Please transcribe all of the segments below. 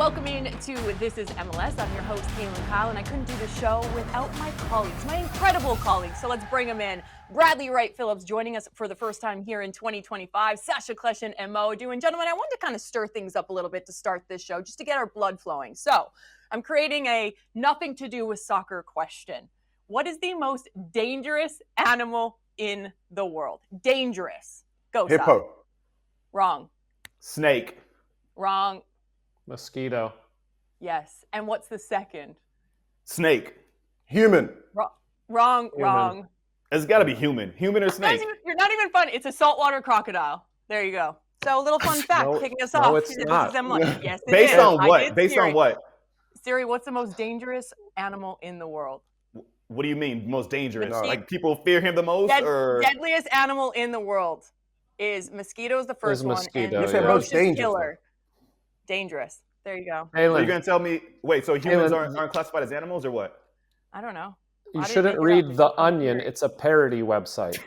Welcoming to This is MLS. I'm your host, Caitlin Kyle, and I couldn't do the show without my colleagues, my incredible colleagues. So let's bring them in. Bradley Wright Phillips joining us for the first time here in 2025. Sasha Kleshin and Mo doing. Gentlemen, I wanted to kind of stir things up a little bit to start this show, just to get our blood flowing. So I'm creating a nothing to do with soccer question. What is the most dangerous animal in the world? Dangerous. Go, Hippo. Sasha. Wrong. Snake. Wrong. Mosquito. Yes. And what's the second? Snake. Human. Wrong. Human. Wrong. It's got to be human. Human or snake? You're not even fun. It's a saltwater crocodile. There you go. So a little fun fact, kicking us off. No, it's not. Yes, it Based is. on what? Based on what? Siri, what's the most dangerous animal in the world? What do you mean most dangerous? Mosquito. Like people fear him the most, or Deadliest animal in the world is mosquitoes. The first one, and mosquito, You said yeah. most dangerous. killer. Dangerous. There you go. are you Halen, gonna tell me? Wait, so humans Halen. aren't classified as animals, or what? I don't know. you Why did shouldn't make it up? read The Onion. It's a parody website.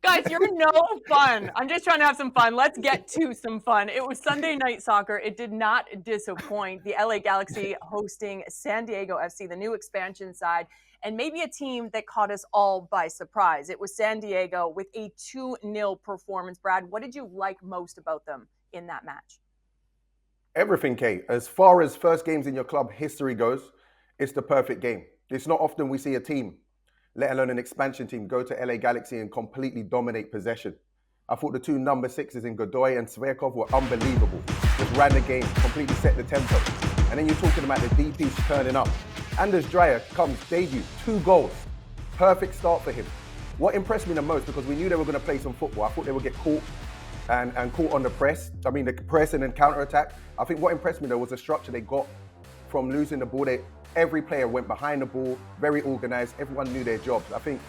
Guys, you're no fun. I'm just trying to have some fun. Let's get to some fun. It was Sunday night soccer. It did not disappoint. The LA Galaxy hosting San Diego FC, the new expansion side, and maybe a team that caught us all by surprise. It was San Diego with a 2-0 performance. Brad, what did you like most about them in that match? Everything, Kate. As far as first games in your club history goes, it's the perfect game. It's not often we see a team, let alone an expansion team, go to LA Galaxy and completely dominate possession. I thought the two number 6s in Godoy and Sverkov were unbelievable. Just ran the game, completely set the tempo. And then you're talking about the DPs turning up. Anders Dreyer comes debut, 2 goals. Perfect start for him. What impressed me the most, because we knew they were going to play some football, I thought they would get caught and caught on the press. I mean, the press and then counter-attack. I think what impressed me though was the structure they got from losing the ball. Every player went behind the ball, very organized. Everyone knew their jobs. I think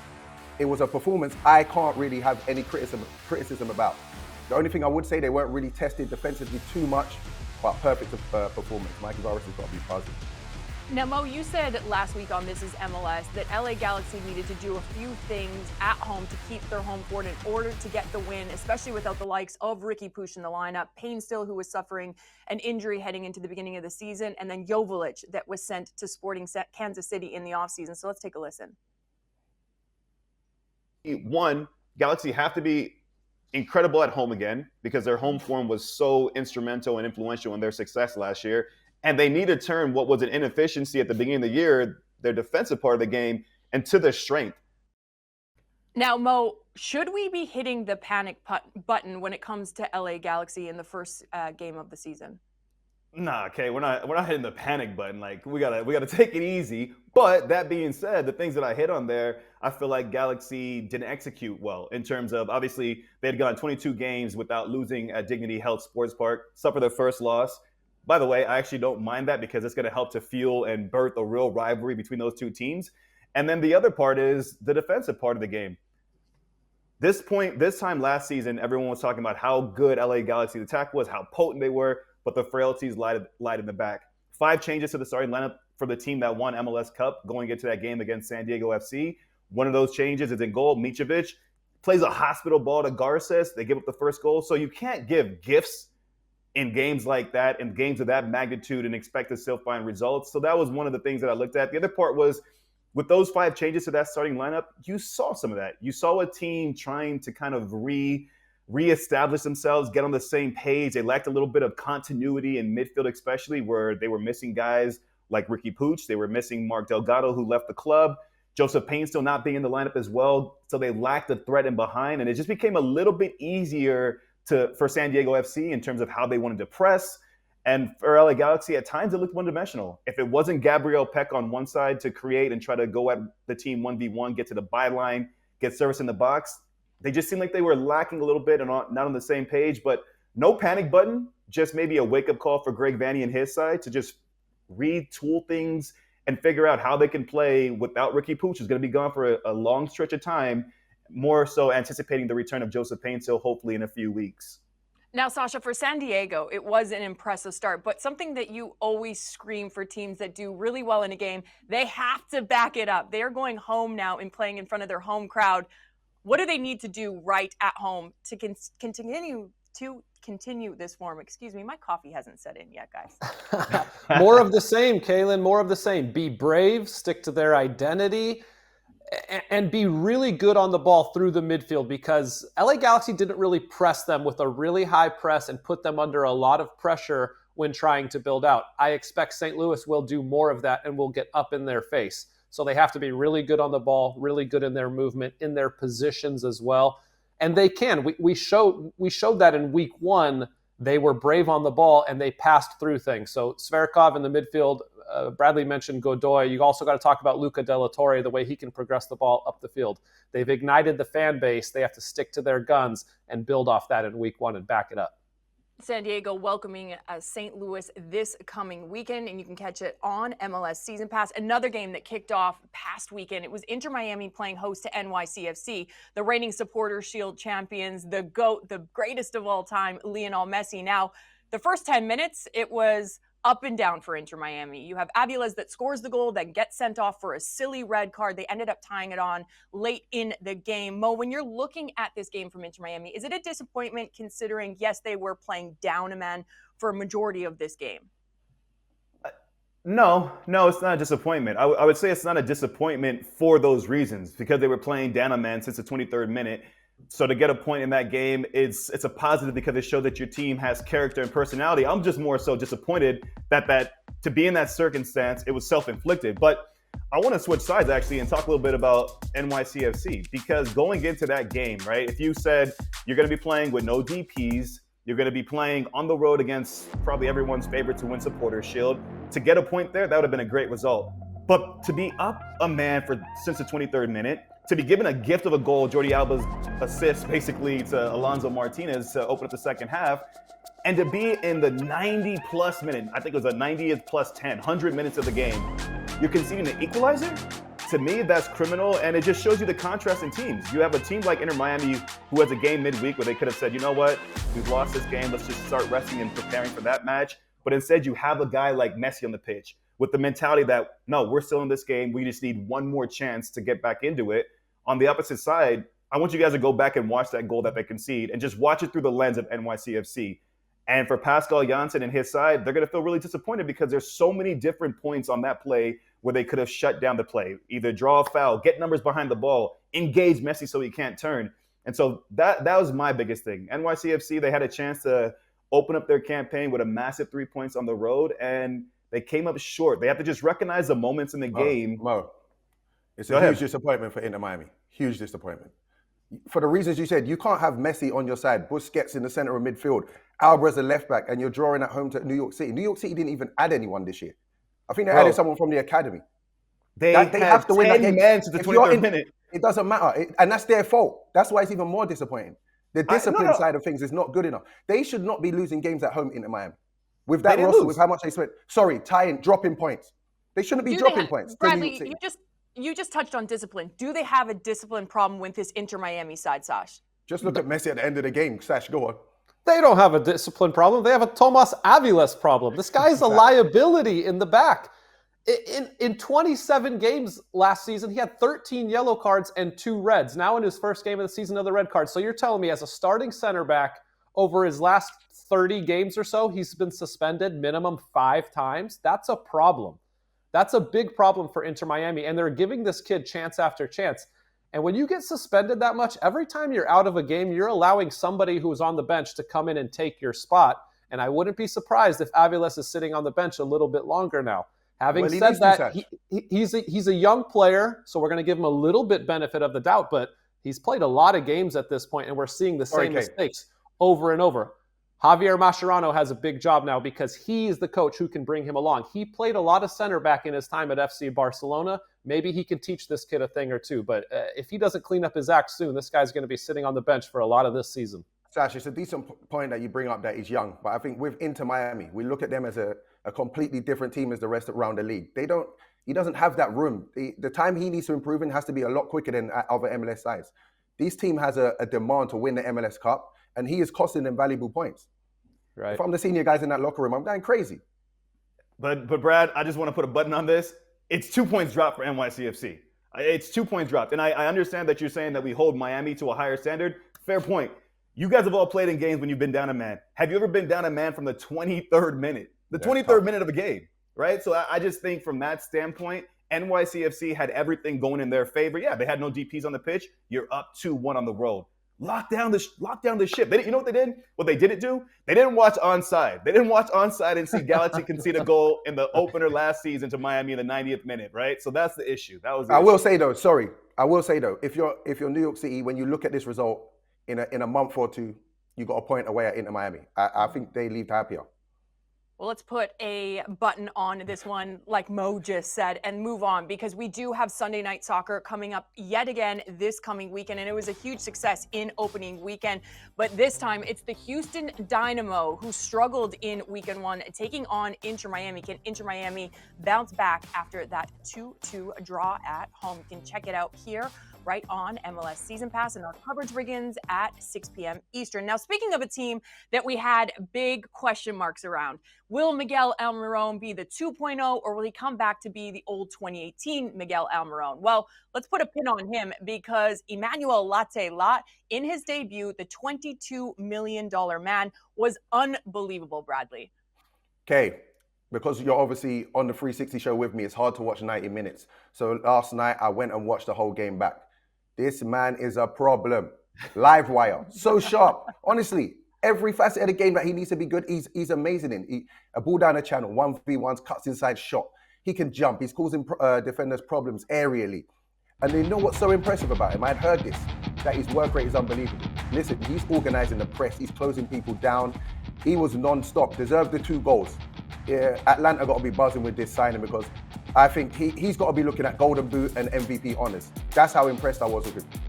it was a performance I can't really have any criticism about. The only thing I would say, they weren't really tested defensively too much, but perfect performance. Mikey Vargas has got to be positive. Now, Mo, you said last week on This is MLS that LA Galaxy needed to do a few things at home to keep their home court in order to get the win, especially without the likes of Ricky Push in the lineup, Payne Still, who was suffering an injury heading into the beginning of the season, and then Joveljic that was sent to Sporting Kansas City in the offseason. So let's take a listen. One, Galaxy have to be incredible at home again because their home form was so instrumental and influential in their success last year. And they need to turn what was an inefficiency at the beginning of the year, their defensive part of the game, into their strength. Now, Mo, should we be hitting the panic button when it comes to LA Galaxy in the first game of the season? Nah, okay, we're not hitting the panic button. Like we gotta take it easy. But that being said, the things that I hit on there, I feel like Galaxy didn't execute well in terms of, obviously they had gone 22 games without losing at Dignity Health Sports Park, suffered their first loss. By the way, I actually don't mind that because it's going to help to fuel and birth a real rivalry between those two teams. And then the other part is the defensive part of the game. This time last season, everyone was talking about how good LA Galaxy's attack was, how potent they were, but the frailties lied in the back. 5 changes to the starting lineup for the team that won MLS Cup going into that game against San Diego FC. One of those changes is in goal. Mitrovic plays a hospital ball to Garces. They give up the first goal. So you can't give gifts in games like that, in games of that magnitude, and expect to still find results. So that was one of the things that I looked at. The other part was, with those 5 changes to that starting lineup, you saw some of that. You saw a team trying to kind of reestablish themselves, get on the same page. They lacked a little bit of continuity in midfield, especially where they were missing guys like Ricky Puch. They were missing Mark Delgado, who left the club. Joseph Payne still not being in the lineup as well. So they lacked a threat in behind, and it just became a little bit easier for San Diego FC in terms of how they wanted to press. And for LA Galaxy, at times it looked one-dimensional. If it wasn't Gabriel Peck on one side to create and try to go at the team 1v1, get to the byline, get service in the box, they just seemed like they were lacking a little bit and not on the same page. But no panic button, just maybe a wake-up call for Greg Vanney and his side to just retool things and figure out how they can play without Ricky Puch, who's going to be gone for a long stretch of time, more so anticipating the return of Joseph Payne still hopefully in a few weeks. Now, Sasha, for San Diego, it was an impressive start, but something that you always scream for teams that do really well in a game, they have to back it up. They are going home now and playing in front of their home crowd. What do they need to do right at home to continue to continue this form. Excuse me, my coffee hasn't set in yet, guys. More of the same, Kaylin, more of the same. Be brave, stick to their identity, and be really good on the ball through the midfield, because LA Galaxy didn't really press them with a really high press and put them under a lot of pressure when trying to build out. I expect St. Louis will do more of that and will get up in their face. So they have to be really good on the ball, really good in their movement, in their positions as well. And they can. We showed that in week 1. They were brave on the ball and they passed through things. So Sverkov in the midfield, Bradley mentioned Godoy. You also got to talk about Luca De La Torre, the way he can progress the ball up the field. They've ignited the fan base. They have to stick to their guns and build off that in week 1 and back it up. San Diego welcoming St. Louis this coming weekend, and you can catch it on MLS Season Pass. Another game that kicked off past weekend, it was Inter Miami playing host to NYCFC, the reigning Supporters Shield champions, the GOAT, the greatest of all time, Lionel Messi. Now, the first 10 minutes, it was up and down for Inter Miami. You have Aviles that scores the goal, then gets sent off for a silly red card. They ended up tying it on late in the game. Mo, when you're looking at this game from Inter Miami, is it a disappointment considering, yes, they were playing down a man for a majority of this game? No, it's not a disappointment. I would say it's not a disappointment for those reasons, because they were playing down a man since the 23rd minute. So to get a point in that game, it's a positive because it showed that your team has character and personality. I'm just more so disappointed that to be in that circumstance, it was self-inflicted. But I want to switch sides actually and talk a little bit about NYCFC, because going into that game, right, if you said you're going to be playing with no DPs, you're going to be playing on the road against probably everyone's favorite to win Supporters Shield, to get a point there, that would have been a great result. But to be up a man since the 23rd minute, to be given a gift of a goal, Jordi Alba's assist basically to Alonso Martinez to open up the second half, and to be in the 90-plus minute, I think it was a 90th plus 10, 100 minutes of the game, you're conceding the equalizer? To me, that's criminal, and it just shows you the contrast in teams. You have a team like Inter Miami who has a game midweek where they could have said, you know what, we've lost this game, let's just start resting and preparing for that match. But instead, you have a guy like Messi on the pitch with the mentality that, no, we're still in this game, we just need one more chance to get back into it. On the opposite side, I want you guys to go back and watch that goal that they concede and just watch it through the lens of NYCFC. And for Pascal Janssen and his side, they're going to feel really disappointed because there's so many different points on that play where they could have shut down the play, either draw a foul, get numbers behind the ball, engage Messi so he can't turn. And so that was my biggest thing. NYCFC, they had a chance to open up their campaign with a massive 3 points on the road, and they came up short. They have to just recognize the moments in the game. Mo, it's a huge disappointment for Inter Miami. Huge disappointment. For the reasons you said, you can't have Messi on your side, Busquets in the center of midfield, Alvarez a left back, and you're drawing at home to New York City. New York City didn't even add anyone this year. I think they added someone from the academy. They have to win that game. Men to the 23rd minute. It doesn't matter. And that's their fault. That's why it's even more disappointing. The discipline side of things is not good enough. They should not be losing games at home in Miami. With that roster, with how much they spent. Sorry, dropping points. They shouldn't be dropping points. Bradley, you just touched on discipline. Do they have a discipline problem with this Inter Miami side, Sash? Just look at Messi at the end of the game. Sash, go on. They don't have a discipline problem. They have a Tomas Aviles problem. This guy's a liability in the back. In 27 games last season, he had 13 yellow cards and 2 reds. Now in his first game of the season, another red card. So you're telling me as a starting center back over his last 30 games or so, he's been suspended minimum 5 times? That's a problem. That's a big problem for Inter Miami. And they're giving this kid chance after chance. And when you get suspended that much, every time you're out of a game, you're allowing somebody who's on the bench to come in and take your spot. And I wouldn't be surprised if Aviles is sitting on the bench a little bit longer now. Having said that, he's a young player, so we're going to give him a little bit benefit of the doubt, but he's played a lot of games at this point, and we're seeing the same mistakes over and over. Javier Mascherano has a big job now because he is the coach who can bring him along. He played a lot of center back in his time at FC Barcelona. Maybe he can teach this kid a thing or two, but if he doesn't clean up his act soon, this guy's going to be sitting on the bench for a lot of this season. Sash, it's a decent point that you bring up that he's young, but I think with Inter Miami, we look at them as a completely different team as the rest around the league. He doesn't have that room. The time he needs to improve in has to be a lot quicker than other MLS sides. This team has a demand to win the MLS Cup, and he is costing them valuable points. Right. If I'm the senior guys in that locker room, I'm going crazy. But Brad, I just want to put a button on this. It's 2 points dropped for NYCFC. It's 2 points dropped. And I understand that you're saying that we hold Miami to a higher standard. Fair point. You guys have all played in games when you've been down a man. Have you ever been down a man from the 23rd minute? The 23rd minute of a game, right? So I just think from that standpoint, NYCFC had everything going in their favor. Yeah, they had no DPs on the pitch. You're up 2-1 on the road. Lock down the ship. You know what they did? What they didn't do? They didn't watch onside. They didn't watch onside and see Galaxy concede a goal in the opener last season to Miami in the 90th minute, right? So that's the issue. That was the issue. will say though, if you're New York City, when you look at this result in a month or two, you got a point away at Inter Miami. I think they leave happier. Well, let's put a button on this one, like Mo just said, and move on, because we do have Sunday Night Soccer coming up yet again this coming weekend, and it was a huge success in opening weekend. But this time, it's the Houston Dynamo who struggled in weekend one, taking on Inter Miami. Can Inter Miami bounce back after that 2-2 draw at home? You can check it out here right on MLS Season Pass, and our coverage begins at 6 p.m. Eastern. Now, speaking of a team that we had big question marks around, will Miguel Almiron be the 2.0, or will he come back to be the old 2018 Miguel Almiron? Well, let's put a pin on him, because Emmanuel Latte Lat, in his debut, the $22 million man, was unbelievable, Bradley. Okay, because you're obviously on the 360 show with me, it's hard to watch 90 minutes. So last night, I went and watched the whole game back. This man is a problem. Live wire. So sharp. Honestly, every facet of the game that he needs to be good, he's amazing in. A ball down the channel, 1v1s, cuts inside shot. He can jump. He's causing defenders problems aerially. And you know what's so impressive about him? I'd heard this, that his work rate is unbelievable. Listen, he's organizing the press. He's closing people down. He was non-stop. Deserved the 2 goals. Yeah, Atlanta got to be buzzing with this signing, because I think he's got to be looking at Golden Boot and MVP honors. That's how impressed I was with him.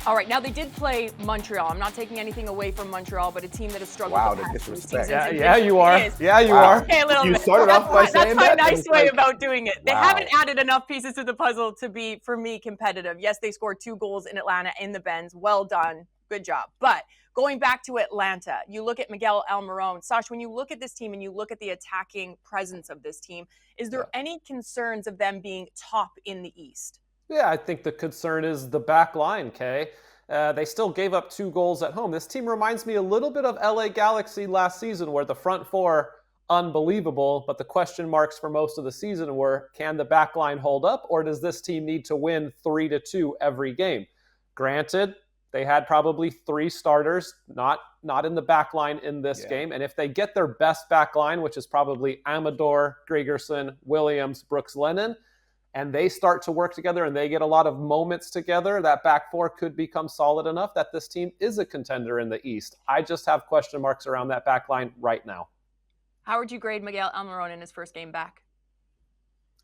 All right, now they did play Montreal. I'm not taking anything away from Montreal, but a team that has struggled Wow, the the past few disrespect. seasons. Yeah, you are. Yeah, you are. Okay, a little You bit. started off by saying That's that, my and nice it's way like- about doing it. They Wow. haven't added enough pieces to the puzzle to be, for me, competitive. Yes, they scored 2 goals in Atlanta in the Benz. Well done. Good job. But going back to Atlanta, you look at Miguel Almiron. Sash, when you look at this team and you look at the attacking presence of this team, is there any concerns of them being top in the East? Yeah, I think the concern is the back line, Kay. They still gave up 2 goals at home. This team reminds me a little bit of LA Galaxy last season, where the front four, unbelievable, but the question marks for most of the season were, can the back line hold up, or does this team need to win 3-2 every game? Granted, they had probably 3 starters, not in the back line in this game. And if they get their best back line, which is probably Amador, Gregerson, Williams, Brooks Lennon, and they start to work together and they get a lot of moments together, that back four could become solid enough that this team is a contender in the East. I just have question marks around that back line right now. How would you grade Miguel Almiron in his first game back?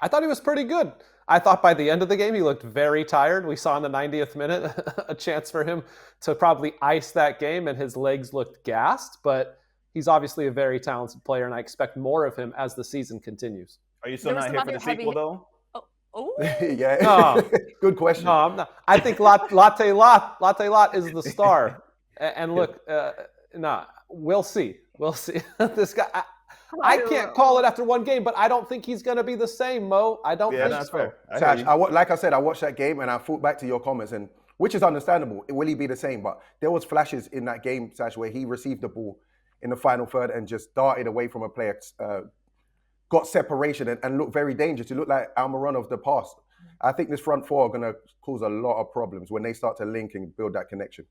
I thought he was pretty good. I thought by the end of the game, he looked very tired. We saw in the 90th minute a chance for him to probably ice that game, and his legs looked gassed, but he's obviously a very talented player, and I expect more of him as the season continues. Are you still not here for the sequel, though? Oh, Yeah, No. good question. No, I'm not. I think Latte Lat is the star. And look, we'll see. We'll see. This guy, I can't call it after one game, but I don't think he's going to be the same, Mo. I don't think that's so. fair. Sash, like I said, I watched that game and I thought back to your comments, and which is understandable. Will he be the same? But there was flashes in that game, Sash, where he received the ball in the final third and just darted away from a player, got separation and looked very dangerous. He looked like Almiron of the past. I think this front four are going to cause a lot of problems when they start to link and build that connection.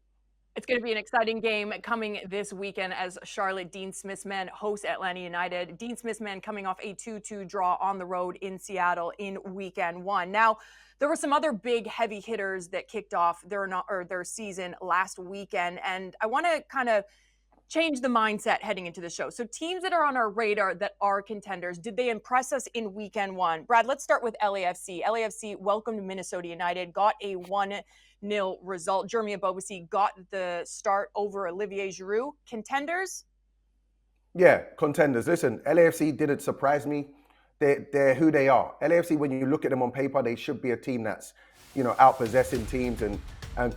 it's going to be an exciting game coming this weekend as Charlotte Dean Smith's men host Atlanta United. Dean Smith's men coming off a 2-2 draw on the road in Seattle in weekend one. Now, there were some other big heavy hitters that kicked off their season last weekend, and I want to kind of change the mindset heading into the show. So teams that are on our radar that are contenders, did they impress us in weekend one? Brad, let's start with LAFC. LAFC welcomed Minnesota United, got a 1-0 result. Jeremy Abobasi got the start over Olivier Giroud. Contenders? Yeah, contenders. Listen, LAFC didn't surprise me. They're who they are. LAFC, when you look at them on paper, they should be a team that's, out-possessing teams and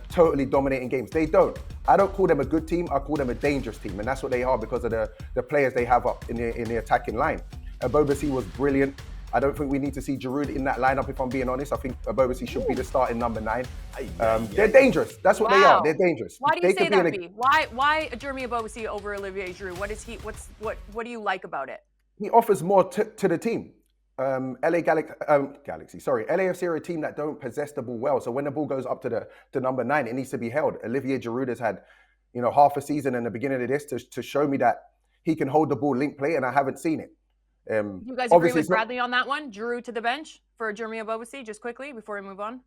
totally dominating games. They don't. I don't call them a good team. I call them a dangerous team. And that's what they are because of the players they have up in the attacking line. Abobasi was brilliant. I don't think we need to see Giroud in that lineup, if I'm being honest. I think Abobasi should be the starting number 9. They're dangerous. That's what they are. They're dangerous. Why do you say could be that, B? Why Jeremy Abobasi over Olivier Giroud? What do you like about it? He offers more to the team. LAFC are a team that don't possess the ball well. So when the ball goes up to number 9, it needs to be held. Olivier Giroud has had, half a season in the beginning of this to show me that he can hold the ball link play, and I haven't seen it. You guys agree with Bradley on that one? Giroud to the bench for Jeremy Abobasi, just quickly before we move on.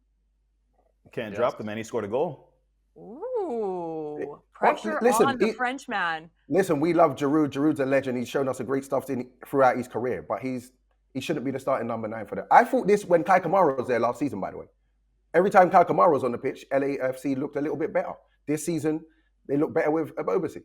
Can't drop the man. He scored a goal. Ooh, pressure on the Frenchman. Listen, we love Giroud. Giroud's a legend. He's shown us a great stuff throughout his career, but he shouldn't be the starting number 9 for that. I thought this when Kai Kamara was there last season, by the way. Every time Kai Kamara was on the pitch, LAFC looked a little bit better. This season, they look better with Abobasi.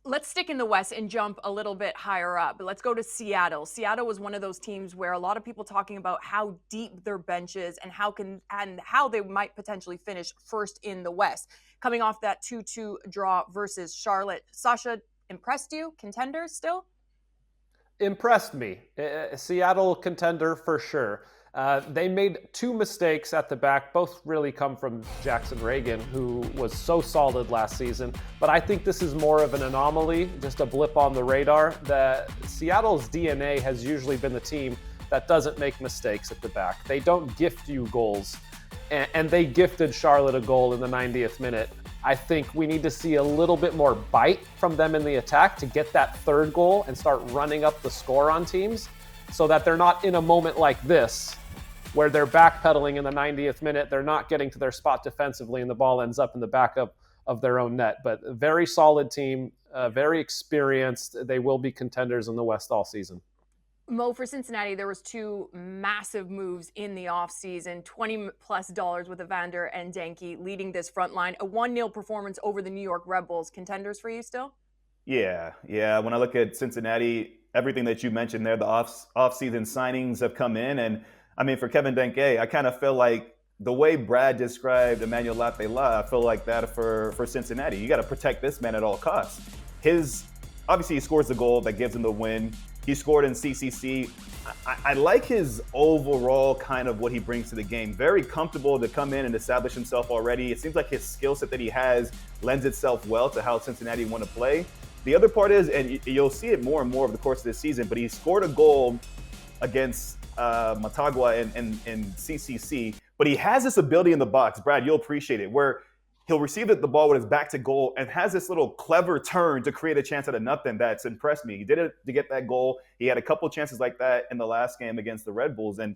Let's stick in the West and jump a little bit higher up. Let's go to Seattle. Seattle was one of those teams where a lot of people talking about how deep their bench is and how they might potentially finish first in the West. Coming off that 2-2 draw versus Charlotte. Sasha, impressed you? Contenders still? Impressed me. Seattle contender for sure. They made 2 mistakes at the back. Both really come from Jackson Reagan, who was so solid last season. But I think this is more of an anomaly, just a blip on the radar. Seattle's DNA has usually been the team that doesn't make mistakes at the back. They don't gift you goals. And they gifted Charlotte a goal in the 90th minute. I think we need to see a little bit more bite from them in the attack to get that 3rd goal and start running up the score on teams so that they're not in a moment like this where they're backpedaling in the 90th minute. They're not getting to their spot defensively and the ball ends up in the back of their own net. But a very solid team, very experienced. They will be contenders in the West all season. Mo, for Cincinnati, there was 2 massive moves in the offseason, $20+ with Evander and Denke leading this front line. A 1-0 performance over the New York Red Bulls. Contenders for you still? Yeah. When I look at Cincinnati, everything that you mentioned there, the off-season signings have come in. And, I mean, for Kevin Denke, I kind of feel like the way Brad described Emmanuel Latela, I feel like that for Cincinnati. You got to protect this man at all costs. Obviously, he scores the goal that gives him the win. He scored in CCC. I like his overall kind of what he brings to the game. Very comfortable to come in and establish himself already. It seems like his skill set that he has lends itself well to how Cincinnati want to play. The other part is, and you'll see it more and more over the course of this season, but he scored a goal against Motagua in CCC. But he has this ability in the box, Brad, you'll appreciate it, where he'll receive the ball with his back to goal and has this little clever turn to create a chance out of nothing that's impressed me. He did it to get that goal. He had a couple chances like that in the last game against the Red Bulls. And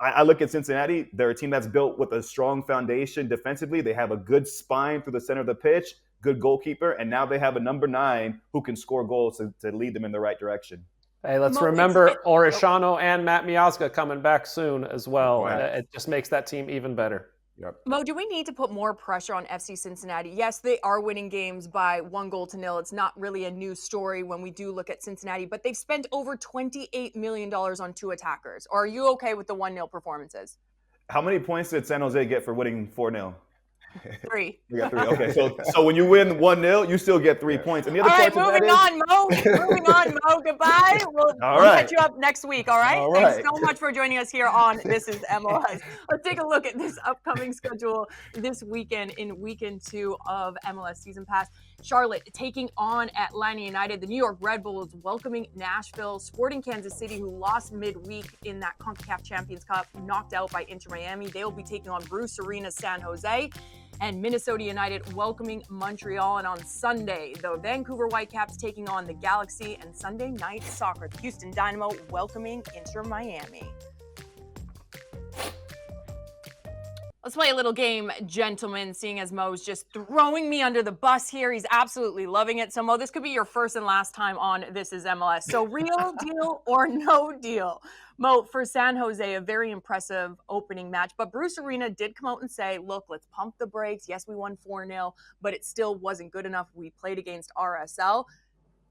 I look at Cincinnati. They're a team that's built with a strong foundation defensively. They have a good spine through the center of the pitch, good goalkeeper, and now they have a number 9 who can score goals to lead them in the right direction. Hey, let's remember Orishano and Matt Miazga coming back soon as well. Wow. It just makes that team even better. Yep. Mo, do we need to put more pressure on FC Cincinnati? Yes, they are winning games by 1-0. It's not really a new story when we do look at Cincinnati, but they've spent over $28 million on 2 attackers. Or are you okay with the 1-0 performances? How many points did San Jose get for winning 4-0? 3. We got 3. Okay, so when you win 1-0, you still get 3 points. And the other all right, moving on, Mo. Goodbye. We'll catch you up next week, all right? Thanks so much for joining us here on This is MLS. Let's take a look at this upcoming schedule this weekend in weekend 2 of MLS Season Pass. Charlotte taking on Atlanta United. The New York Red Bulls welcoming Nashville. Sporting Kansas City, who lost midweek in that CONCACAF Champions Cup, knocked out by Inter Miami. They will be taking on Bruce Arena's San Jose. And Minnesota United welcoming Montreal. And on Sunday, the Vancouver Whitecaps taking on the Galaxy. And Sunday Night Soccer, the Houston Dynamo welcoming Inter Miami. Let's play a little game, gentlemen, seeing as Mo's just throwing me under the bus here. He's absolutely loving it. So, Mo, this could be your first and last time on This is MLS. So, real deal or no deal? Mo, for San Jose, a very impressive opening match. But Bruce Arena did come out and say, look, let's pump the brakes. Yes, we won 4-0, but it still wasn't good enough. We played against RSL.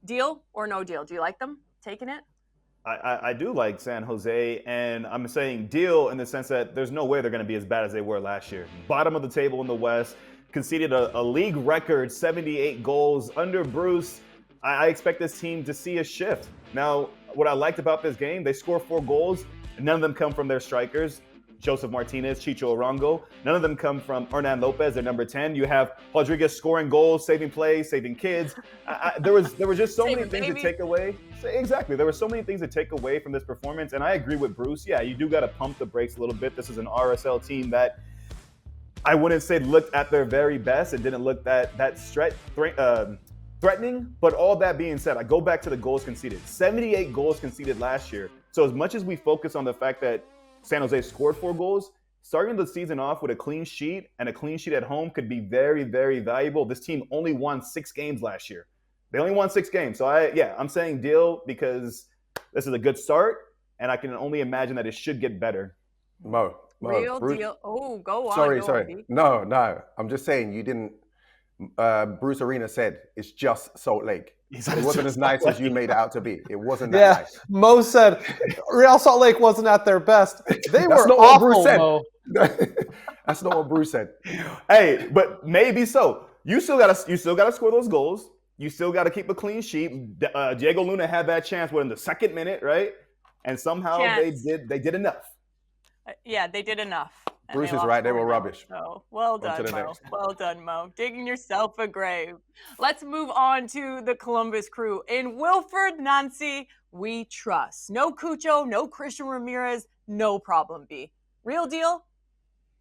Deal or no deal? Do you like them taking it? I do like San Jose, and I'm saying deal in the sense that there's no way they're going to be as bad as they were last year. Bottom of the table in the West, conceded a league record 78 goals under Bruce. I expect this team to see a shift. Now, what I liked about this game, they scored 4 goals. None of them come from their strikers, Joseph Martinez, Chicho Arango. None of them come from Hernan Lopez, their number 10. You have Rodriguez scoring goals, saving plays, saving kids. There were just so many things to take away. Exactly. There were so many things to take away from this performance. And I agree with Bruce. Yeah, you do got to pump the brakes a little bit. This is an RSL team that I wouldn't say looked at their very best. It didn't look that threatening. But all that being said, I go back to the goals conceded. 78 goals conceded last year. So as much as we focus on the fact that San Jose scored 4 goals, starting the season off with a clean sheet and a clean sheet at home could be very, very valuable. This team only won 6 games last year. They only won 6 games. So I'm saying deal because this is a good start, and I can only imagine that it should get better. Mo, Real Bruce, deal. Oh, go on. Sorry. No. I'm just saying you didn't. Bruce Arena said it's just Salt Lake. It wasn't as nice as you made it out to be. It wasn't that nice. Mo said Real Salt Lake wasn't at their best. They were not awful, what Bruce said. Mo. That's not what Bruce said. Hey, but maybe so. You still gotta score those goals. You still gotta keep a clean sheet. Diego Luna had that chance in the second minute, right? And somehow they did enough. Yeah, they did enough. Bruce is right. They were rubbish. So, well done, Mo. Well done, Mo. Digging yourself a grave. Let's move on to the Columbus Crew. In Wilfred Nancy, we trust. No Cucho, no Christian Ramirez, no problem, B. Real deal?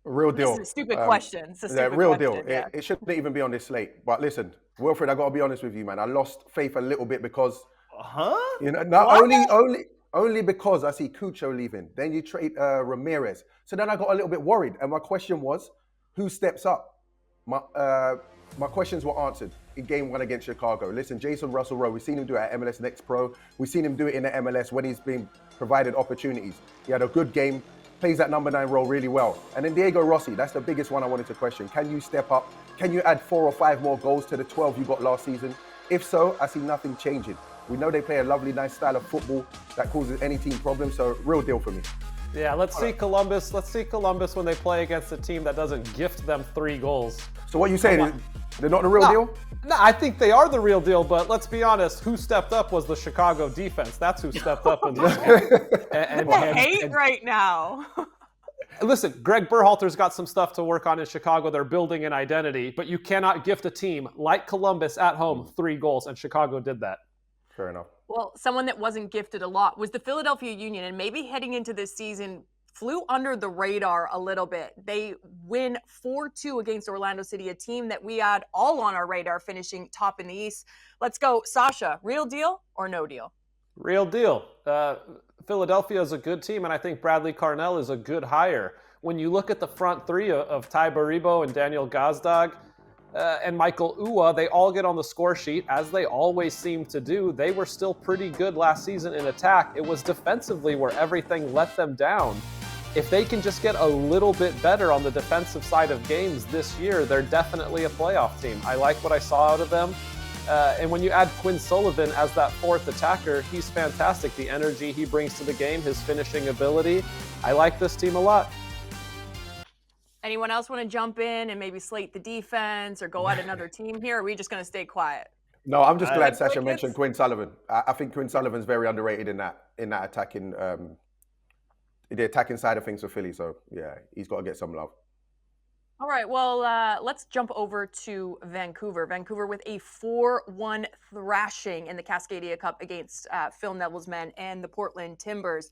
Real deal. This is a stupid question. It's a stupid real question. deal. It shouldn't even be on this slate. But listen, Wilfred, I got to be honest with you, man. I lost faith a little bit because, only because I see Cucho leaving. Then you trade Ramirez. So then I got a little bit worried. And my question was, who steps up? My questions were answered in game 1 against Chicago. Listen, Jason Russell-Rowe, we've seen him do it at MLS Next Pro. We've seen him do it in the MLS when he's been provided opportunities. He had a good game, plays that number 9 role really well. And then Diego Rossi, that's the biggest one I wanted to question. Can you step up? Can you add 4 or 5 more goals to the 12 you got last season? If so, I see nothing changing. We know they play a lovely, nice style of football that causes any team problems. So real deal for me. Yeah, let's see Columbus. Let's see Columbus when they play against a team that doesn't gift them 3 goals. So what are you saying? They're not the real deal? No, I think they are the real deal, but let's be honest, who stepped up was the Chicago defense. That's who stepped up in this game. Hate right now. Listen, Greg Berhalter's got some stuff to work on in Chicago. They're building an identity, but you cannot gift a team like Columbus at home 3 goals, and Chicago did that. Fair enough. Well, someone that wasn't gifted a lot was the Philadelphia Union, and maybe heading into this season flew under the radar a little bit. They win 4-2 against Orlando City, a team that we had all on our radar finishing top in the East. Let's go, Sasha, real deal or no deal? Real deal. Philadelphia is a good team, and I think Bradley Carnell is a good hire. When you look at the front 3 of Ty Baribo and Daniel Gazdag, and Michael Uwa, they all get on the score sheet, as they always seem to do. They were still pretty good last season in attack. It was defensively where everything let them down. If they can just get a little bit better on the defensive side of games this year, they're definitely a playoff team. I like what I saw out of them. And when you add Quinn Sullivan as that 4th attacker, he's fantastic. The energy he brings to the game, his finishing ability. I like this team a lot. Anyone else want to jump in and maybe slate the defense or go at another team here? Or are we just going to stay quiet? No, I'm just glad Sasha mentioned Quinn Sullivan. I think Quinn Sullivan's very underrated in that attacking, the attacking side of things for Philly. So yeah, he's got to get some love. All right, well, let's jump over to Vancouver. Vancouver with a 4-1 thrashing in the Cascadia Cup against Phil Neville's men and the Portland Timbers.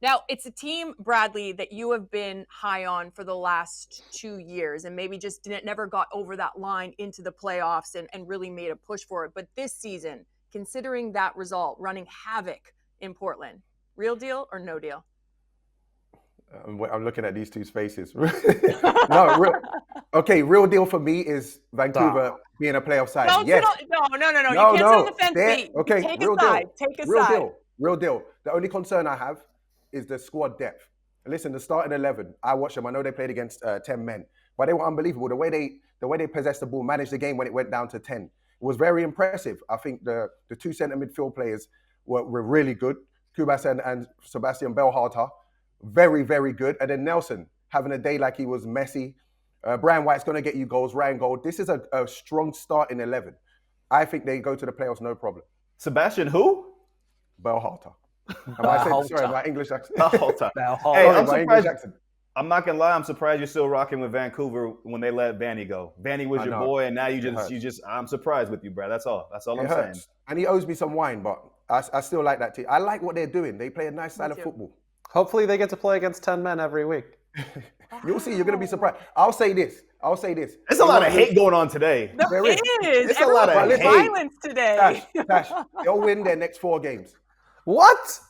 Now, it's a team, Bradley, that you have been high on for the last 2 years and maybe just never got over that line into the playoffs and really made a push for it. But this season, considering that result, running havoc in Portland, real deal or no deal? I'm looking at these 2 spaces. Real deal for me is Vancouver being a playoff side. No. You can't sit on the fence, Pete. Okay, take real a side. deal. Take a real side. Deal. Real deal. The only concern I have is the squad depth. Listen, the starting 11, I watched them. I know they played against 10 men, but they were unbelievable. The way they possessed the ball, managed the game when it went down to 10, it was very impressive. I think the 2 center midfield players were really good. Kubas and Sebastian Belharter, very, very good. And then Nelson having a day like he was Messi. Brian White's going to get you goals, Ryan Gold. This is a strong start in 11. I think they go to the playoffs, no problem. Sebastian who? Belharter. Sorry, my English accent. The whole time. Hey, Hey, I'm my English surprised. accent. I'm not gonna lie. I'm surprised you're still rocking with Vancouver when they let Vanny go. Vanny was I your know. boy, and now you It just hurts. I'm surprised with you, bro. That's all. That's all It I'm hurts. saying. And he owes me some wine, but I still like that team. I like what they're doing. They play a nice style of too. football. Hopefully they get to play against 10 men every week. You'll see. You're going to be surprised. I'll say this. There's They a lot won't of lose. hate going on today. There is. It's a lot of Everyone's hate. violence today. Tash, they'll win their next 4 games. What?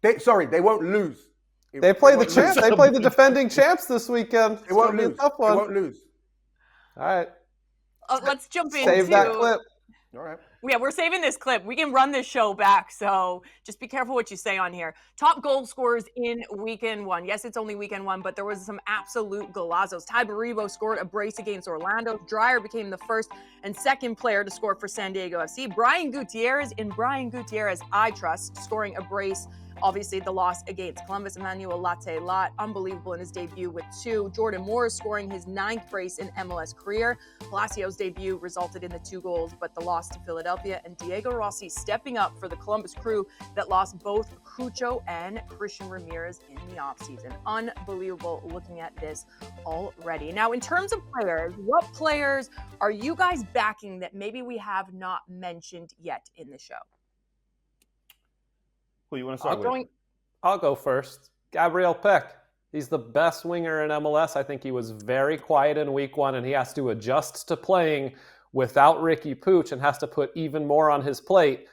They won't lose. They play the won't champ. lose. They play the defending champs this weekend. It's They won't gonna be a lose. tough They one. won't lose. All right, Let's jump into save that clip. All right. Yeah, we're saving this clip. We can run this show back, so just be careful what you say on here. Top goal scorers in weekend 1. Yes, it's only weekend 1, but there was some absolute golazos. Ty Baribo scored a brace against Orlando. Dreyer became the first and second player to score for San Diego FC. Brian Gutierrez, I trust, scoring a brace. Obviously, the loss against Columbus. Emmanuel Latte-Lot, unbelievable in his debut with 2. Jordan Morris scoring his 9th brace in MLS career. Palacio's debut resulted in the 2 goals, but the loss to Philadelphia. And Diego Rossi stepping up for the Columbus Crew that lost both Cucho and Christian Ramirez in the offseason. Unbelievable looking at this already. Now, in terms of players, what players are you guys backing that maybe we have not mentioned yet in the show? Who you want to start with? I'll go first. Gabriel Peck. He's the best winger in MLS. I think he was very quiet in week 1, and he has to adjust to playing without Ricky Pooch and has to put even more on his plate.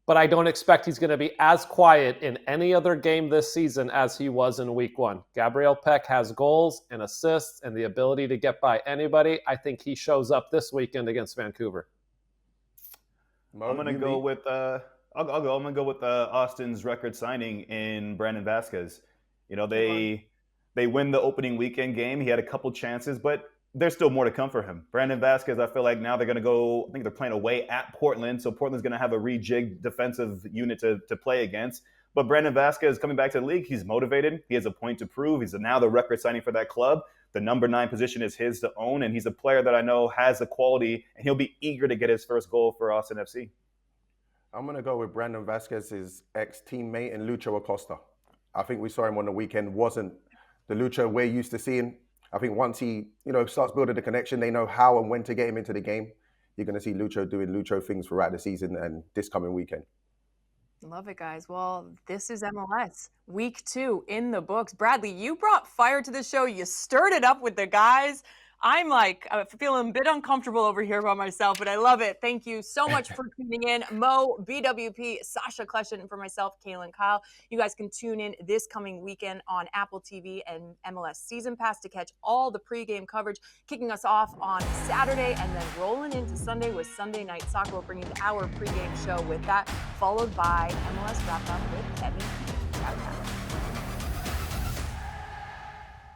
But I don't expect he's going to be as quiet in any other game this season as he was in week 1. Gabriel Peck has goals and assists and the ability to get by anybody. I think he shows up this weekend against Vancouver. I'm gonna go with I'm gonna go with Austin's record signing in Brandon Vasquez. You know, they win the opening weekend game. He had a couple chances, but there's still more to come for him. Brandon Vasquez, I feel like now they're gonna go. I think they're playing away at Portland, so Portland's gonna have a rejigged defensive unit to play against. But Brandon Vasquez coming back to the league, he's motivated. He has a point to prove. He's now the record signing for that club. The number 9 position is his to own, and he's a player that I know has the quality, and he'll be eager to get his first goal for Austin FC. I'm going to go with Brandon Vasquez's ex-teammate and Lucho Acosta. I think we saw him on the weekend. Wasn't the Lucho we're used to seeing. I think once he, starts building the connection, they know how and when to get him into the game. You're going to see Lucho doing Lucho things throughout the season and this coming weekend. Love it, guys. Well, this is MLS. Week 2 in the books. Bradley, you brought fire to the show. You stirred it up with the guys. I'm feeling a bit uncomfortable over here by myself, but I love it. Thank you so much for tuning in. Mo, BWP, Sasha Kleshin, and for myself, Kaylin Kyle. You guys can tune in this coming weekend on Apple TV and MLS Season Pass to catch all the pregame coverage, kicking us off on Saturday and then rolling into Sunday with Sunday Night Soccer. We'll bring you our pregame show with that, followed by MLS Wrap Up with Kevin